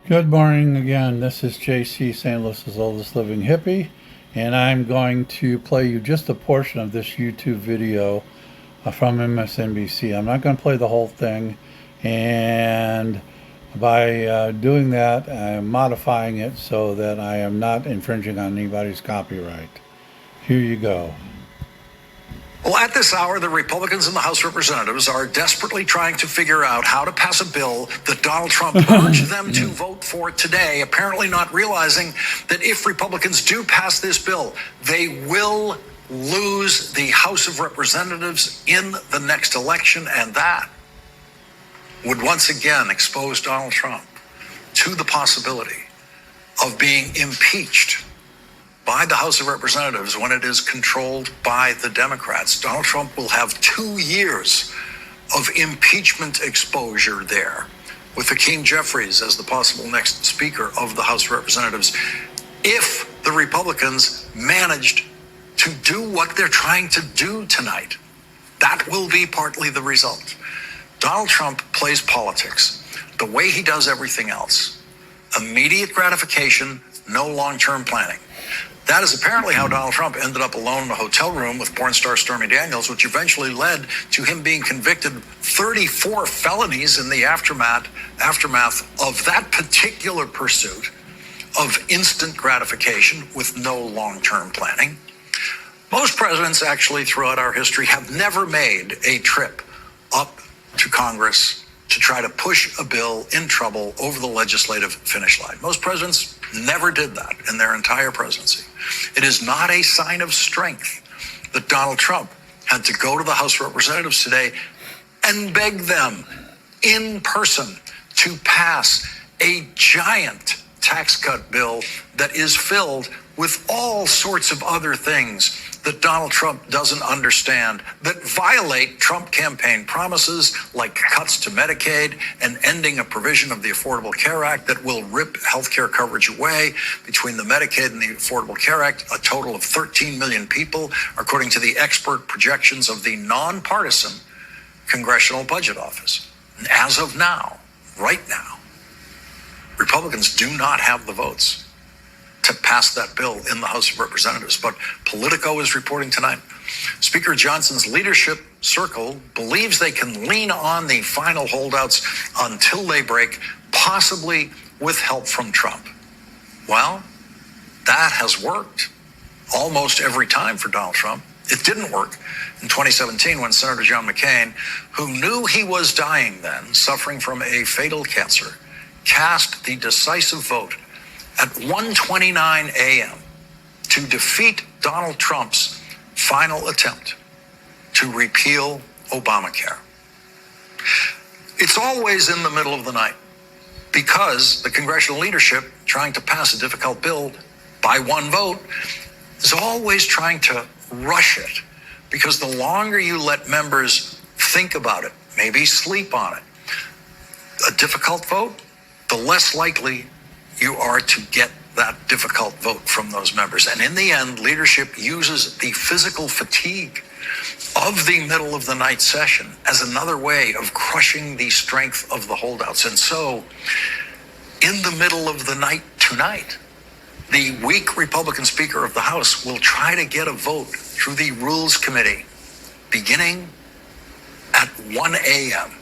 Good morning again. This is JC, St. Louis's oldest living hippie, and I'm going to play you just a portion of this YouTube video from MSNBC. I'm not going to play the whole thing, and by doing that, I'm modifying it so that I am not infringing on anybody's copyright. Here you go. Well, at this hour, the Republicans in the House of Representatives are desperately trying to figure out how to pass a bill that Donald Trump urged them to vote for today, apparently not realizing that if Republicans do pass this bill, they will lose the House of Representatives in the next election, and that would once again expose Donald Trump to the possibility of being impeached by the House of Representatives when it is controlled by the Democrats. Donald Trump will have 2 years of impeachment exposure there, with Hakeem Jeffries as the possible next Speaker of the House of Representatives, if the Republicans managed to do what they're trying to do tonight. That will be partly the result. Donald Trump plays politics the way he does everything else. Immediate gratification, no long-term planning. That is apparently how Donald Trump ended up alone in a hotel room with porn star Stormy Daniels, which eventually led to him being convicted 34 felonies in the aftermath of that particular pursuit of instant gratification with no long-term planning. Most presidents actually throughout our history have never made a trip up to Congress to try to push a bill in trouble over the legislative finish line. Most presidents never did that in their entire presidency. It is not a sign of strength that Donald Trump had to go to the House of Representatives today and beg them in person to pass a giant tax cut bill that is filled with all sorts of other things that Donald Trump doesn't understand, that violate Trump campaign promises like cuts to Medicaid and ending a provision of the Affordable Care Act that will rip healthcare coverage away. Between the Medicaid and the Affordable Care Act, a total of 13 million people, according to the expert projections of the nonpartisan Congressional Budget Office. And as of now, right now, Republicans do not have the votes to pass that bill in the House of Representatives. But Politico is reporting tonight, Speaker Johnson's leadership circle believes they can lean on the final holdouts until they break, possibly with help from Trump. Well, that has worked almost every time for Donald Trump. It didn't work in 2017 when Senator John McCain, who knew he was dying then, suffering from a fatal cancer, cast the decisive vote at 1:29 a.m. to defeat Donald Trump's final attempt to repeal Obamacare. It's always in the middle of the night because the congressional leadership, trying to pass a difficult bill by one vote, is always trying to rush it, because the longer you let members think about it, maybe sleep on it, a difficult vote, the less likely you are to get that difficult vote from those members. And in the end, leadership uses the physical fatigue of the middle of the night session as another way of crushing the strength of the holdouts. And so, in the middle of the night tonight, the weak Republican Speaker of the House will try to get a vote through the Rules Committee beginning at 1 a.m.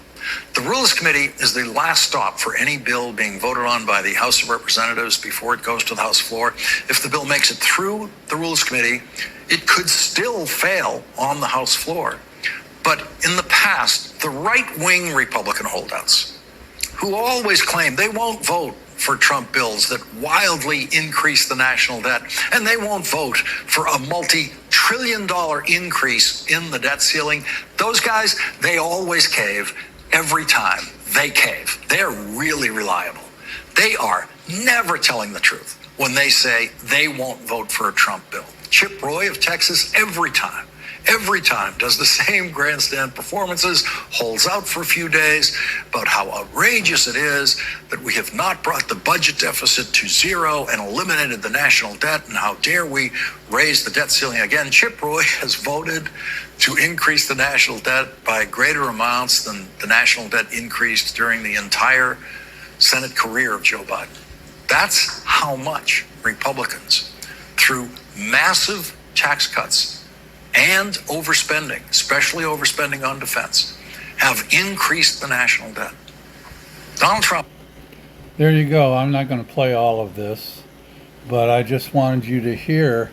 The Rules Committee is the last stop for any bill being voted on by the House of Representatives before it goes to the House floor. If the bill makes it through the Rules Committee, it could still fail on the House floor. But in the past, the right-wing Republican holdouts, who always claim they won't vote for Trump bills that wildly increase the national debt, and they won't vote for a multi-trillion-dollar increase in the debt ceiling, those guys, they always cave. Every time they cave. They're really reliable. They are never telling the truth when they say they won't vote for a Trump bill. Chip Roy of Texas, every time does the same grandstand performances, holds out for a few days about how outrageous it is that we have not brought the budget deficit to zero and eliminated the national debt, and how dare we raise the debt ceiling again. Chip Roy has voted to increase the national debt by greater amounts than the national debt increased during the entire Senate career of Joe Biden. That's how much Republicans, through massive tax cuts and overspending, especially overspending on defense, have increased the national debt. Donald Trump. There you go. I'm not going to play all of this, but I just wanted you to hear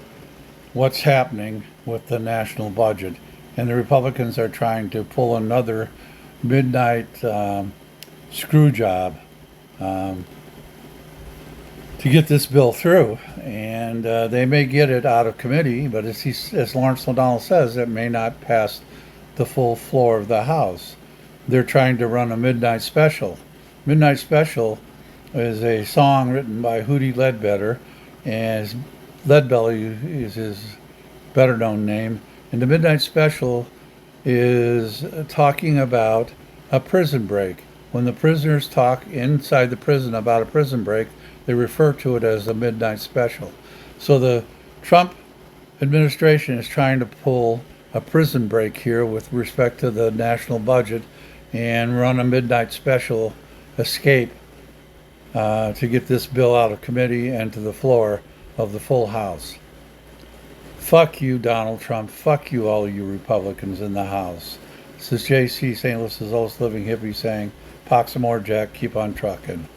what's happening with the national budget. And the Republicans are trying to pull another midnight screw job to get this bill through. And they may get it out of committee, but as Lawrence O'Donnell says, it may not pass the full floor of the House. They're trying to run a midnight special. Midnight Special is a song written by Hootie Ledbetter, and Leadbelly is his better known name. And the Midnight Special is talking about a prison break. When the prisoners talk inside the prison about a prison break, they refer to it as a Midnight Special. So the Trump administration is trying to pull a prison break here with respect to the national budget and run a Midnight Special escape to get this bill out of committee and to the floor of the full House. Fuck you, Donald Trump. Fuck you, all you Republicans in the House. This is J.C. St. Louis's oldest living hippie saying, Pox some more, Jack. Keep on trucking.